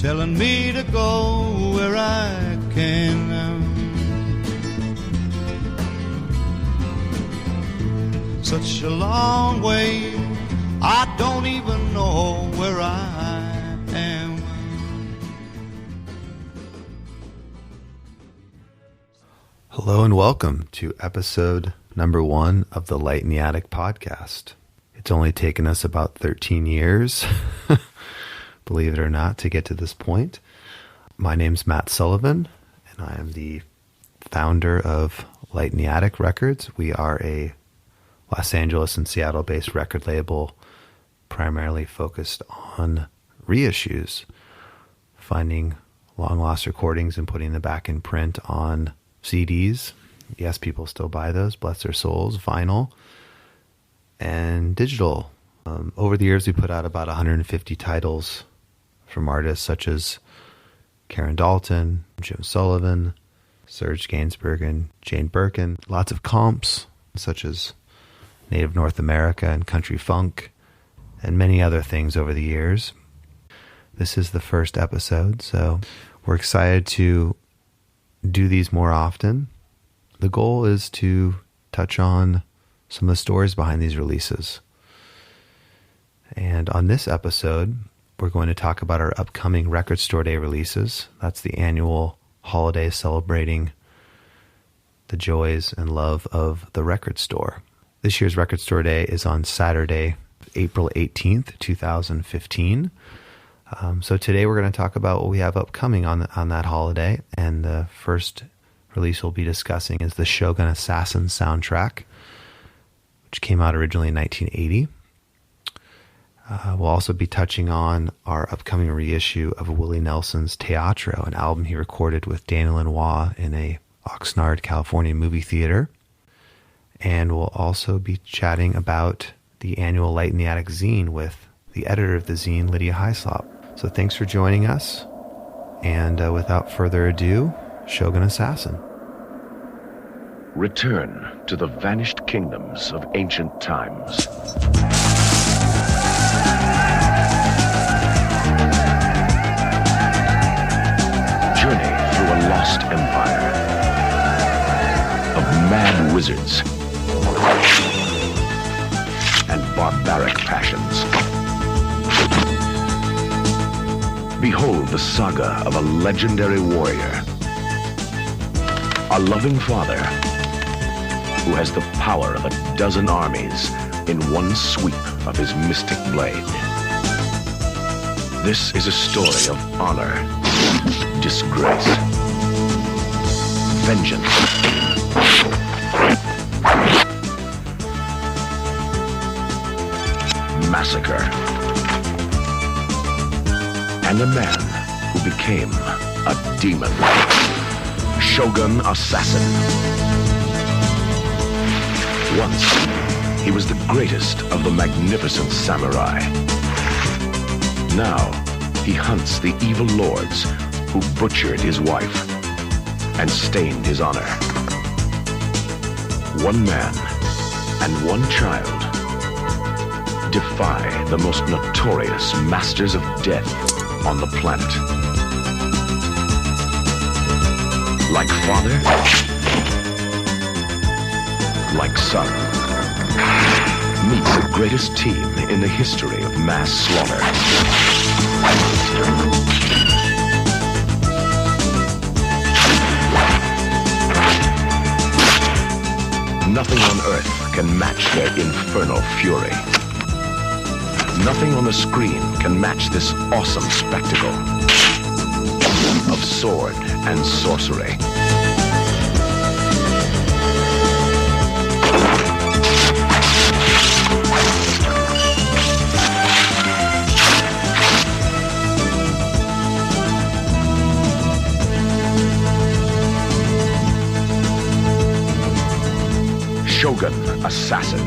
telling me to go where I can. Such a long way, I don't even know where I am. Hello and welcome to episode number 1 of the Light in the Attic podcast. It's only taken us about 13 years, believe it or not, to get to this point. My name's Matt Sullivan, and I am the founder of Light in the Attic Records. We are a Los Angeles and Seattle-based record label primarily focused on reissues, finding long-lost recordings and putting them back in print on CDs. Yes, people still buy those, bless their souls, vinyl, and digital. Over the years, we put out about 150 titles from artists such as Karen Dalton, Jim Sullivan, Serge Gainsbourg, and Jane Birkin. Lots of comps such as Native North America and country funk, and many other things over the years. This is the first episode, so we're excited to do these more often. The goal is to touch on some of the stories behind these releases. And on this episode, we're going to talk about our upcoming Record Store Day releases. That's the annual holiday celebrating the joys and love of the record store. This year's Record Store Day is on Saturday, April 18th, 2015. So today we're going to talk about what we have upcoming on that holiday. And the first release we'll be discussing is the Shogun Assassin soundtrack, which came out originally in 1980. We'll also be touching on our upcoming reissue of Willie Nelson's Teatro, an album he recorded with Daniel Lanois in a Oxnard, California movie theater. And we'll also be chatting about the annual Light in the Attic zine with the editor of the zine, Lydia Hyslop. So thanks for joining us. And without further ado, Shogun Assassin. Return to the vanished kingdoms of ancient times. Journey through a lost empire of mad wizards and barbaric passions. Behold the saga of a legendary warrior, a loving father who has the power of a dozen armies in one sweep of his mystic blade. This is a story of honor, disgrace, vengeance, massacre, and a man who became a demon. Shogun Assassin. Once, he was the greatest of the magnificent samurai. Now, he hunts the evil lords who butchered his wife and stained his honor. One man and one child defy the most notorious masters of death on the planet. Like father, like son, meets the greatest team in the history of mass slaughter. Nothing on earth can match their infernal fury. Nothing on the screen can match this awesome spectacle of sword and sorcery. Shogun Assassin.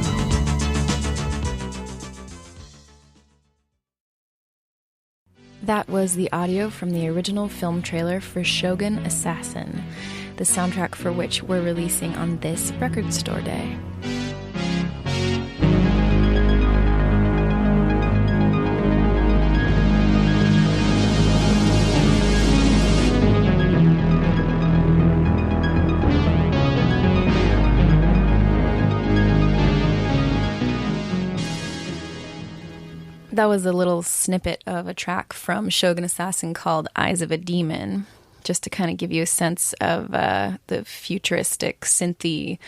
That was the audio from the original film trailer for Shogun Assassin, the soundtrack for which we're releasing on this Record Store Day. That was a little snippet of a track from Shogun Assassin called Eyes of a Demon, just to kind of give you a sense of the futuristic, synthy,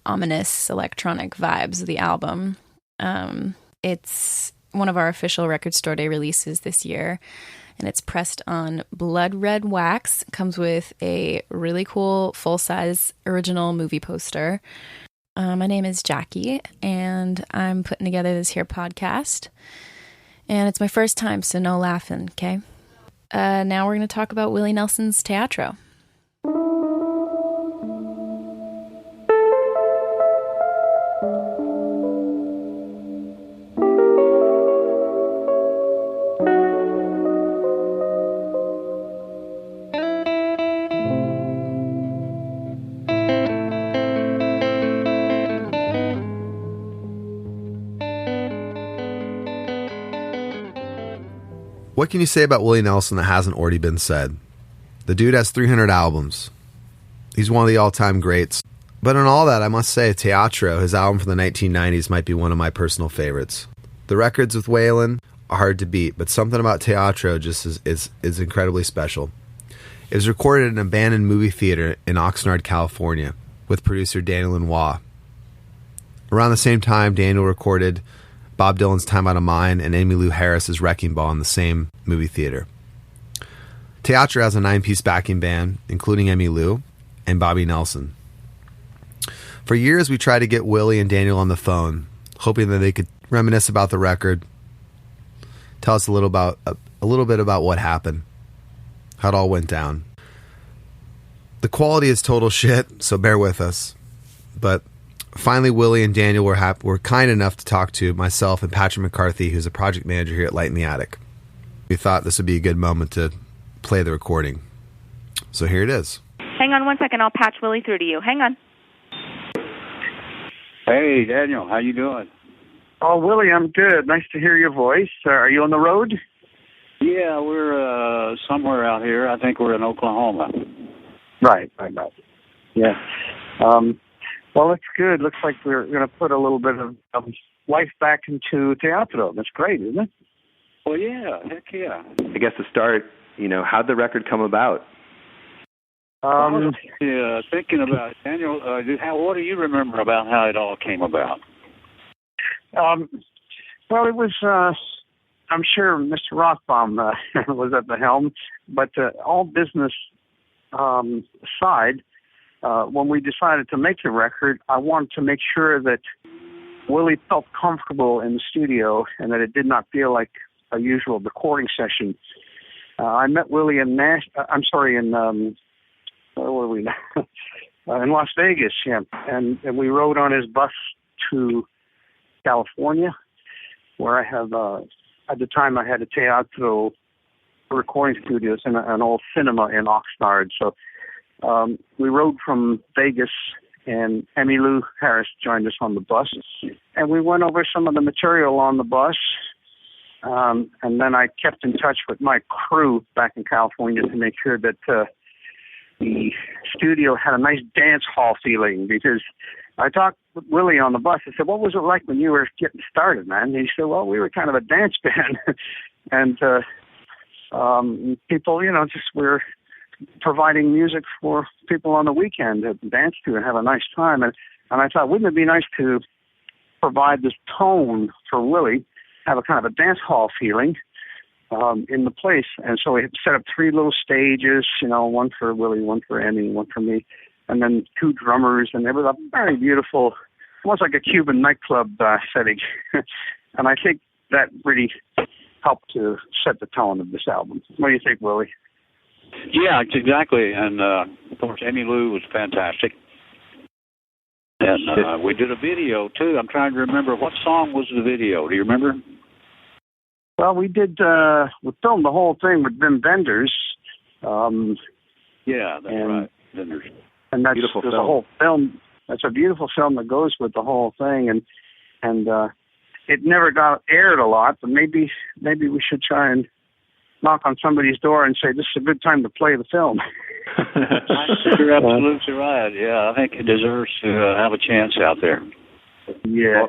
ominous electronic vibes of the album. It's one of our official Record Store Day releases this year, and it's pressed on blood red wax. It comes with a really cool full-size original movie poster. My name is Jackie, and I'm putting together this here podcast. And it's my first time, so no laughing, okay? Now we're going to talk about Willie Nelson's Teatro. What can you say about Willie Nelson that hasn't already been said? The dude has 300 albums. He's one of the all-time greats. But in all that, I must say Teatro, his album from the 1990s, might be one of my personal favorites. The records with Waylon are hard to beat, but something about Teatro just is incredibly special. It was recorded in an abandoned movie theater in Oxnard, California, with producer Daniel Lanois. Around the same time, Daniel recorded Bob Dylan's Time Out of Mind and Emmylou Harris's Wrecking Ball in the same movie theater. Teatro has a 9-piece backing band, including Emmylou and Bobby Nelson. For years, we tried to get Willie and Daniel on the phone, hoping that they could reminisce about the record, tell us a little bit about what happened, how it all went down. The quality is total shit, so bear with us. But finally, Willie and Daniel were kind enough to talk to myself and Patrick McCarthy, who's a project manager here at Light in the Attic. We thought this would be a good moment to play the recording. So here it is. Hang on one second. I'll patch Willie through to you. Hang on. Hey, Daniel. How you doing? Oh, Willie, I'm good. Nice to hear your voice. Are you on the road? Yeah, we're somewhere out here. I think we're in Oklahoma. Right. Yeah. Well, it's good. Looks like we're going to put a little bit of life back into Teatro. That's great, isn't it? Well, yeah. Heck yeah. I guess to start, how'd the record come about? Thinking about it, Daniel, what do you remember about how it all came about? Well, it was, I'm sure Mr. Rothbaum was at the helm, but all business aside, when we decided to make the record, I wanted to make sure that Willie felt comfortable in the studio and that it did not feel like a usual recording session. I met Willie in where were we now? In Las Vegas, yeah. And we rode on his bus to California, where I have, at the time I had a Teatro recording studios and an old cinema in Oxnard. So we rode from Vegas, and Emmylou Harris joined us on the bus. And we went over some of the material on the bus. And then I kept in touch with my crew back in California to make sure that the studio had a nice dance hall feeling, because I talked with Willie on the bus. I said, what was it like when you were getting started, man? And he said, well, we were kind of a dance band. And people, just we're providing music for people on the weekend to dance to and have a nice time. And I thought, wouldn't it be nice to provide this tone for Willie, have a kind of a dance hall feeling in the place. And so we set up 3 little stages, one for Willie, one for Emmy, one for me, and then 2 drummers, and it was a very beautiful, almost like a Cuban nightclub setting. And I think that really helped to set the tone of this album. What do you think, Willie? Yeah, exactly. And, of course, Emmylou was fantastic. And we did a video, too. I'm trying to remember, what song was the video? Do you remember? Well, we filmed the whole thing with Wim Wenders. Yeah, that's right. Wenders. And that's beautiful there's film. A whole film. That's a beautiful film that goes with the whole thing, and it never got aired a lot. But maybe we should try and knock on somebody's door and say this is a good time to play the film. You're absolutely right. Yeah, I think it deserves to have a chance out there. Yeah,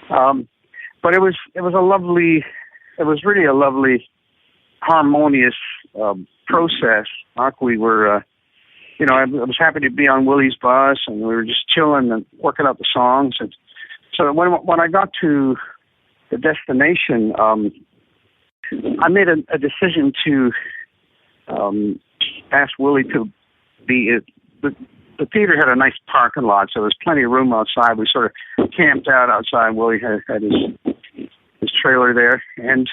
but it was a lovely it was really a lovely, harmonious process. We were, I was happy to be on Willie's bus, and we were just chilling and working out the songs. And so when I got to the destination, I made a decision to ask Willie to be. The theater had a nice parking lot, so there was plenty of room outside. We sort of camped out outside. Willie had his trailer there, and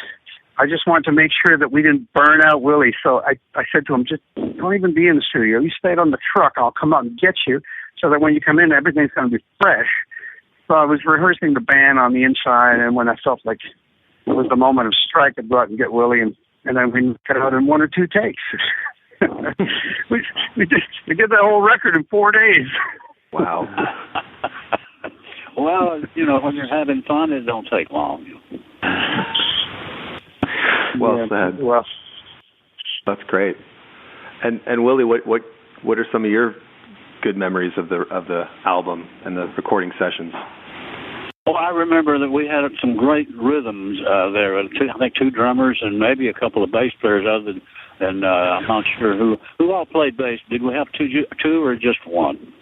I just wanted to make sure that we didn't burn out Willie. So I said to him, just don't even be in the studio. You stay on the truck. I'll come out and get you, so that when you come in, everything's going to be fresh. So I was rehearsing the band on the inside, and when I felt like it was the moment of strike, I'd go out and get Willie, and then we cut out in 1 or 2 takes. we did that whole record in 4 days. Wow. Well, when you're having fun, it don't take long. Well said. Well, that's great. And Willie, what are some of your good memories of the album and the recording sessions? Well, I remember that we had some great rhythms there. I think 2 drummers and maybe a couple of bass players. Other than I'm not sure who all played bass. Did we have two or just one?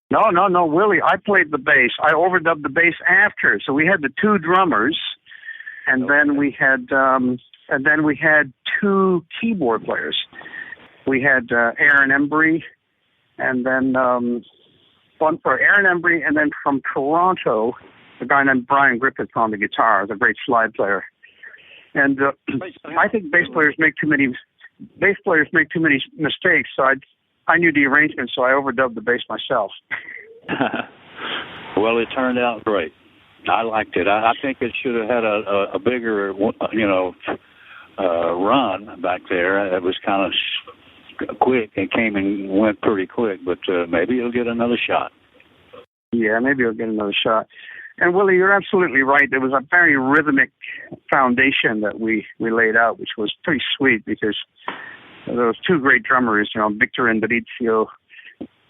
No, Willie. I played the bass. I overdubbed the bass after. So we had the 2 drummers, and then we had 2 keyboard players. We had Aaron Embry, and then one for Aaron Embry, and then from Toronto, a guy named Brian Griffith on the guitar, the great slide player. And I think bass players make too many mistakes. So I knew the arrangement, so I overdubbed the bass myself. Well, it turned out great. I liked it. I think it should have had a bigger, run back there. It was kind of quick. It came and went pretty quick, but maybe it'll get another shot. Yeah, maybe it'll get another shot. And Willie, you're absolutely right. There was a very rhythmic foundation that we laid out, which was pretty sweet because there was 2 great drummers, Victor Indrizio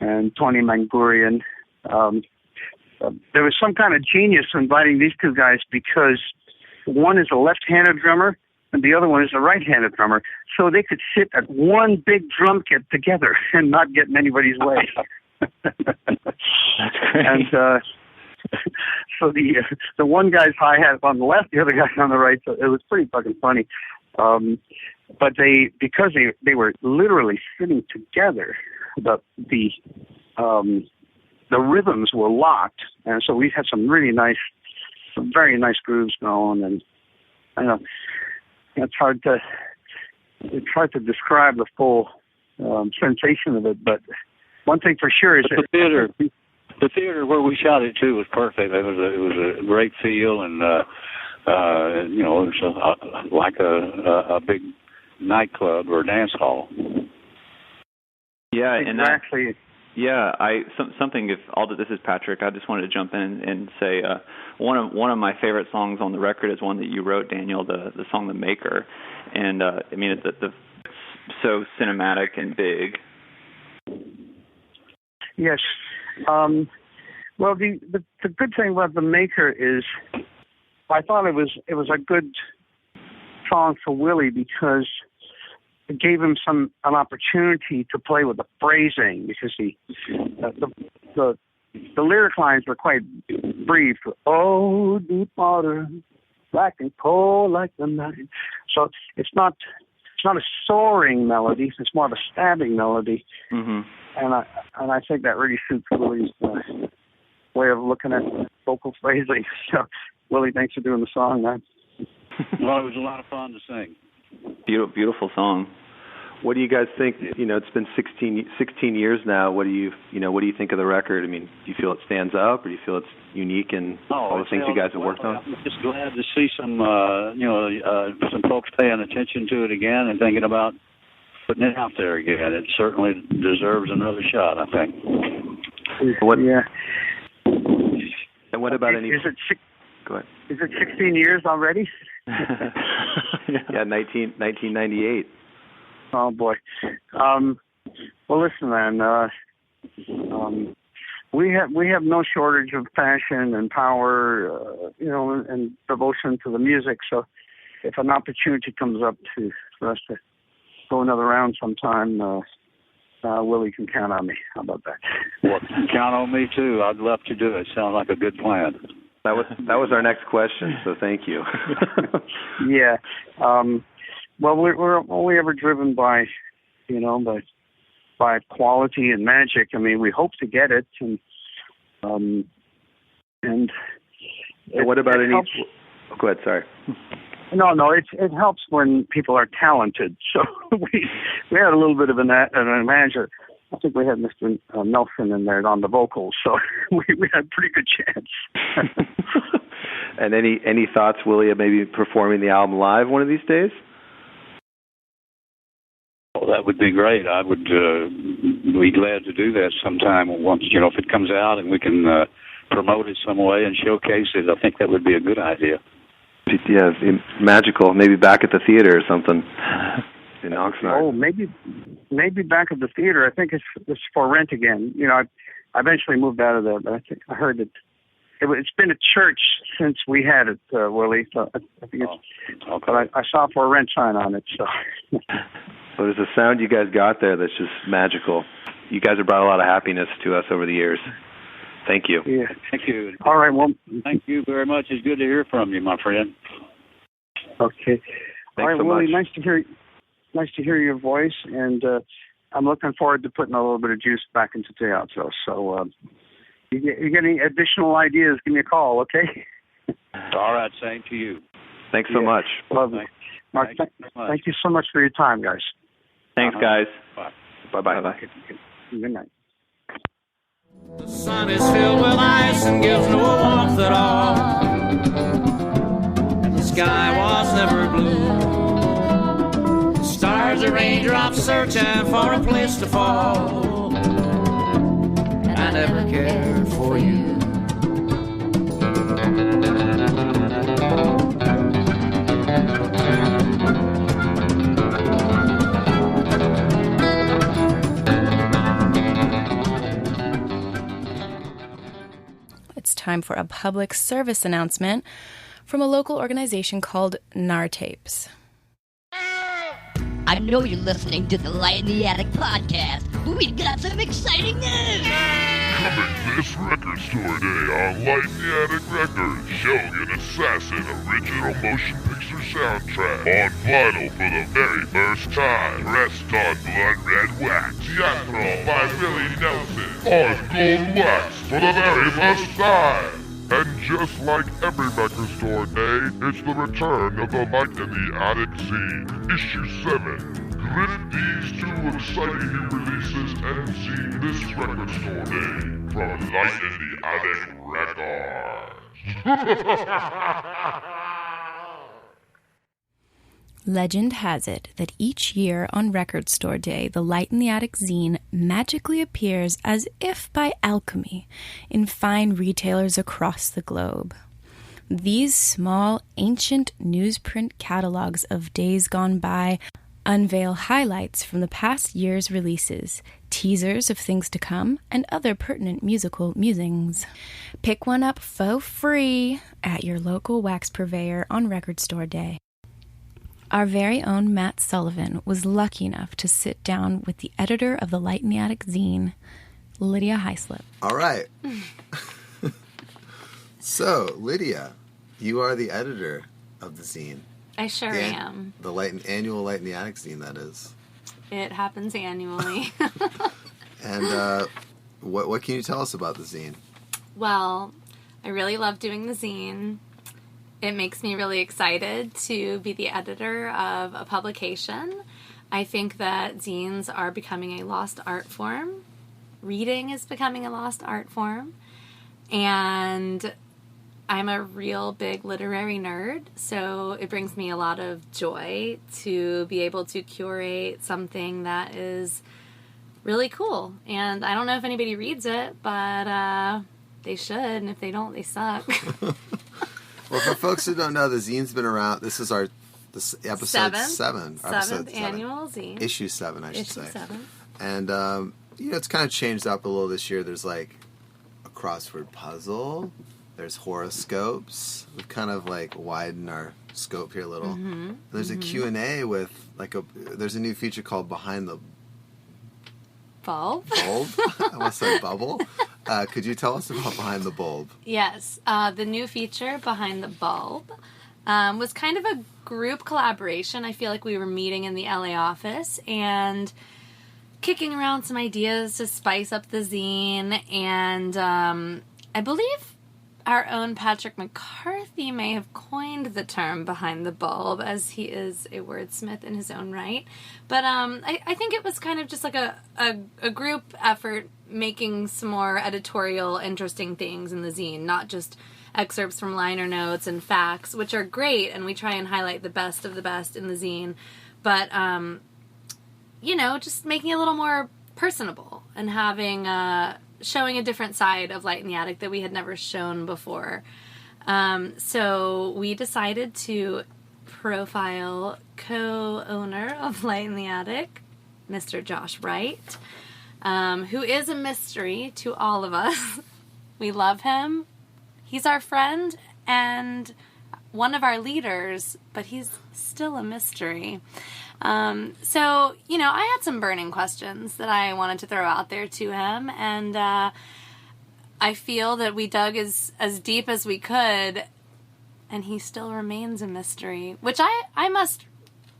and Tony Mangurian. There was some kind of genius inviting these 2 guys because one is a left-handed drummer and the other one is a right-handed drummer, so they could sit at one big drum kit together and not get in anybody's way. That's great. And so the one guy's hi-hat on the left, the other guy's on the right, so it was pretty fucking funny. But because they were literally sitting together, the rhythms were locked, and so we had some very nice grooves going, and I know it's hard to describe the full sensation of it, but one thing for sure is the theater where we shot it too was perfect. It was a great feel, and it was like a big nightclub or dance hall. Yeah, exactly. Something. If all this is Patrick, I just wanted to jump in and say one of my favorite songs on the record is one that you wrote, Daniel, the song "The Maker," and it's so cinematic and big. Yes. Well, the good thing about "The Maker" is I thought it was a good song for Willie because it gave him an opportunity to play with the phrasing because the lyric lines were quite brief. Oh, deep water, black and cold like the night. So it's not a soaring melody. It's more of a stabbing melody. Mm-hmm. And I think that really suits Willie's way of looking at vocal phrasing. So, Willie, thanks for doing the song, man. Well, it was a lot of fun to sing. Beautiful song. What do you guys think? It's been 16 years now. What do you think of the record? I mean, do you feel it stands up, or do you feel it's unique in all the things you guys have worked on? I'm just glad to see some folks paying attention to it again and thinking about putting it out there again. It certainly deserves another shot, I think. Yeah. And what about any? Go ahead. Is it 16 years already? Yeah, 1998. Oh boy. Well, listen, man. We have no shortage of passion and power, and devotion to the music. So if an opportunity comes up for us to go another round sometime, Willie can count on me. How about that? Well, count on me too. I'd love to do it. Sounds like a good plan. That was our next question. So thank you. Yeah. Well, we're only ever driven by quality and magic. I mean, we hope to get it, and what about any? Helps. Go ahead. Sorry. No, it helps when people are talented. So we had a little bit of an advantage. I think we had Mr. Nelson in there on the vocals, so we had a pretty good chance. And any thoughts, Willie, of maybe performing the album live one of these days? Well, that would be great. I would be glad to do that sometime once, if it comes out and we can promote it some way and showcase it. I think that would be a good idea. Yeah, magical. Maybe back at the theater or something in Oxnard. Oh, maybe back at the theater. I think it's for rent again. I eventually moved out of there, but I heard that it's been a church since we had it, Willie. So I think it's. Okay. But I saw for rent sign on it. So. Well, there's a sound you guys got there that's just magical. You guys have brought a lot of happiness to us over the years. Thank you. Yeah. Thank you. All right. Well, thank you very much. It's good to hear from you, my friend. Okay. Thanks so Willie, much. Nice to hear your voice, and I'm looking forward to putting a little bit of juice back into teatro. So, you get any additional ideas? Give me a call, okay? All right. Same to you. Thanks so much. Lovely. Mark, thank you so much for your time, guys. Thanks, guys. Bye. Bye-bye. Good night. The sun is filled with ice and gives no warmth at all. The sky was never blue. The stars are raindrops searching for a place to fall. I never cared for you. It's time for a public service announcement from a local organization called NAR Tapes. I know you're listening to the Light in the Attic podcast, but we've got some exciting news! Coming this record store day on Light in the Attic Records, Shogun Assassin original motion picture soundtrack on vinyl for the very first time. Rest on Blood Red Wax, Teatro by Willie Nelson on gold wax for the very first time. And just like every record store day, it's the return of the Light in the Attic zine, issue 7. Grit these two exciting new releases and zine this record store day from Light in the Attic Records. Legend has it that each year on Record Store Day, the Light in the Attic zine magically appears as if by alchemy in fine retailers across the globe. These small, ancient newsprint catalogs of days gone by unveil highlights from the past year's releases, teasers of things to come, and other pertinent musical musings. Pick one up for free at your local wax purveyor on Record Store Day. Our very own Matt Sullivan was lucky enough to sit down with the editor of the Light in the Attic zine, Lydia Hyslop. All right. So, Lydia, you are the editor of the zine. I sure am. The annual Light in the Attic zine, that is. It happens annually. And what can you tell us about the zine? Well, I really love doing the zine. It makes me really excited to be the editor of a publication. I think that zines are becoming a lost art form. Reading is becoming a lost art form. And I'm a real big literary nerd, so it brings me a lot of joy to be able to curate something that is really cool. And I don't know if anybody reads it, but they should, and if they don't, they suck. Well, for folks who don't know, the zine's been around. This is episode 7. Seventh annual zine. Issue 7, I should say. Issue 7. And, it's kind of changed up a little this year. There's, like, a crossword puzzle. There's horoscopes. We've kind of, like, widened our scope here a little. There's a Q&A with there's a new feature called Behind the Bulb. I want to say bubble. Could you tell us about Behind the Bulb? Yes. The new feature, Behind the Bulb, was kind of a group collaboration. I feel like we were meeting in the LA office and kicking around some ideas to spice up the zine. And I believe our own Patrick McCarthy may have coined the term Behind the Bulb, as he is a wordsmith in his own right. But I think it was kind of just like a group effort making some more editorial, interesting things in the zine, not just excerpts from liner notes and facts, which are great, and we try and highlight the best of the best in the zine. But, just making it a little more personable and having... showing a different side of Light in the Attic that we had never shown before. So we decided to profile co-owner of Light in the Attic, Mr. Josh Wright, who is a mystery to all of us. We love him. He's our friend and one of our leaders, but he's still a mystery. So, I had some burning questions that I wanted to throw out there to him, and I feel that we dug as deep as we could, and he still remains a mystery, which I must,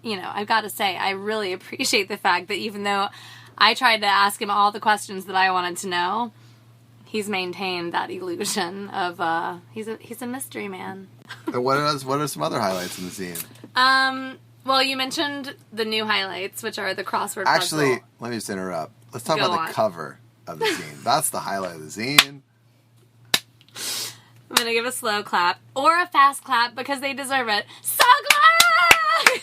I've got to say, I really appreciate the fact that even though I tried to ask him all the questions that I wanted to know, he's maintained that illusion of, he's a mystery man. And what are some other highlights in the zine? Well, you mentioned the new highlights, which are the crossword Actually, puzzle. let me just interrupt. Let's talk about the cover of the zine. That's the highlight of the zine. I'm going to give a slow clap or a fast clap because they deserve it. Sugluck!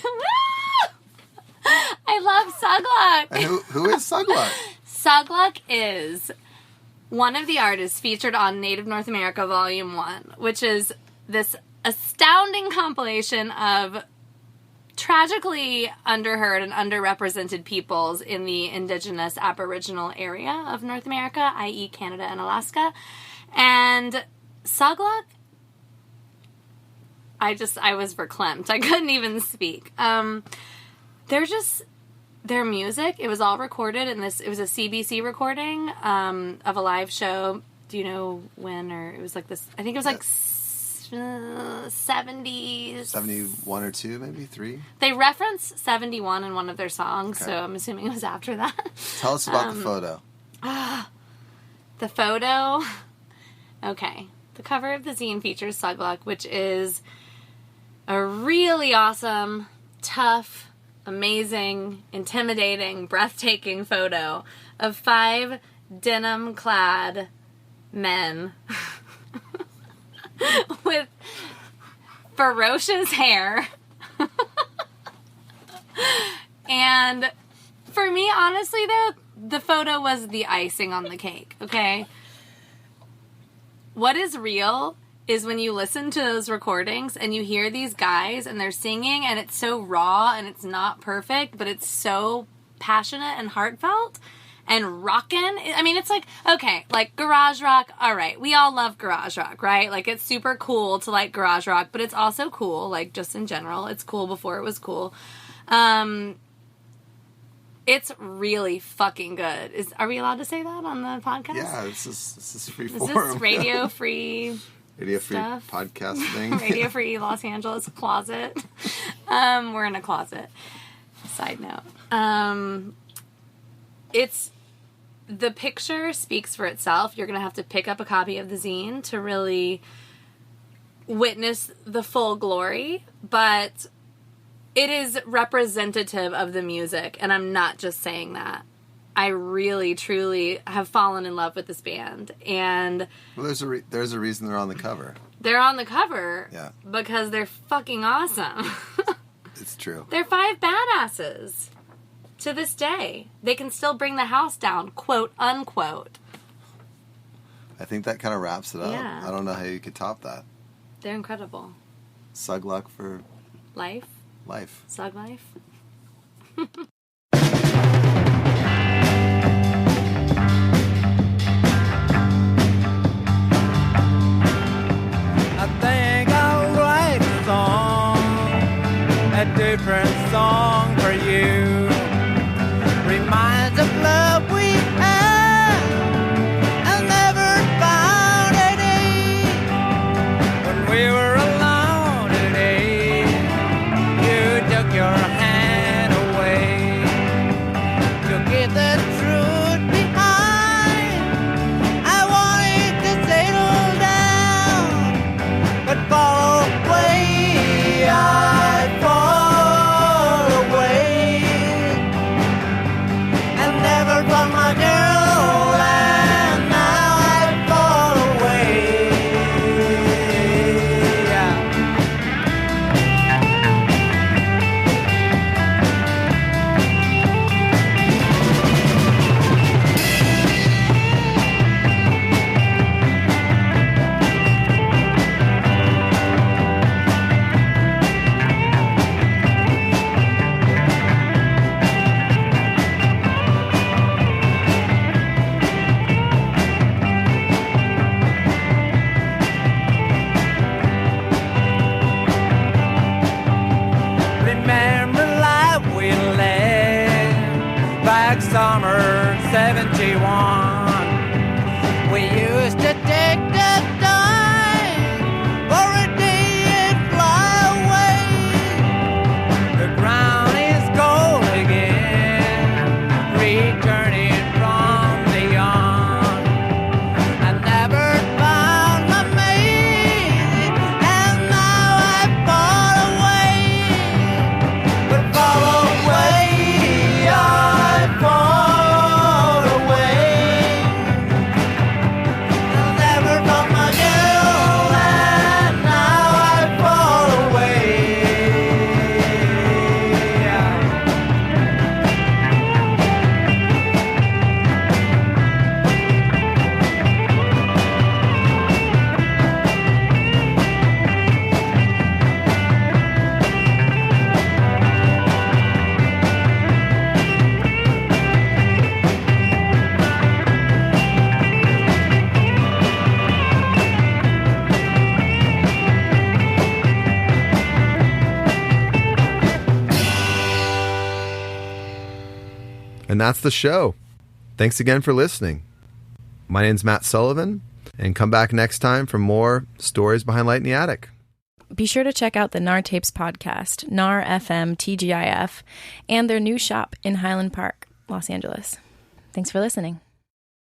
I love Sugluck. And who is Sugluck? Sugluck is one of the artists featured on Native North America Volume 1, which is this astounding compilation of tragically underheard and underrepresented peoples in the indigenous Aboriginal area of North America, i.e. Canada and Alaska. And Sugluck, I was verklempt. I couldn't even speak. Their music, it was all recorded in this, it was a CBC recording of a live show. Do you know when, or it was like this, I think it was like 70s. 71 or 2, maybe 3? They reference 71 in one of their songs, so I'm assuming it was after that. Tell us about the photo. The photo? Okay. The cover of the zine features Sugluck, which is a really awesome, tough, amazing, intimidating, breathtaking photo of 5 denim-clad men with ferocious hair. And for me, honestly, though, the photo was the icing on the cake, okay? What is real is when you listen to those recordings and you hear these guys and they're singing and it's so raw and it's not perfect, but it's so passionate and heartfelt and rockin'. I mean, it's like, okay, like garage rock, all right, we all love garage rock, right? Like, it's super cool to like garage rock, but it's also cool, like, just in general. It's cool before it was cool. It's really fucking good. Are we allowed to say that on the podcast? Yeah, this is free Is form. this radio-free Radio-free stuff? podcast thing. Radio-free Los Angeles closet. We're in a closet. Side note. The picture speaks for itself. You're going to have to pick up a copy of the zine to really witness the full glory, but it is representative of the music, and I'm not just saying that. I really, truly have fallen in love with this band, and well, there's a reason they're on the cover. They're on the cover, yeah, because they're fucking awesome. It's true. They're 5 badasses. To this day, they can still bring the house down, quote unquote. I think that kind of wraps it up. Yeah. I don't know how you could top that. They're incredible. Sugluck for life. Sug life. I think I'll write a song different song for you. Reminds of love we had and never found any. When we were alone today, you took your hand away to get the truth behind. I wanted to settle down, but fall away. I fall away and never found my girl, and now I fall away. Remember life we led back summer '71. We used to take the time for a day and fly away. The ground is gold again, returning from beyond. I never found my mate, and now I fall away. But fall away, I fall away. I never found my girl, and now I fall away. And that's the show. Thanks again for listening. My name's Matt Sullivan, and come back next time for more stories behind Light in the Attic. Be sure to check out the NAR Tapes podcast, NAR FM TGIF, and their new shop in Highland Park, Los Angeles. Thanks for listening.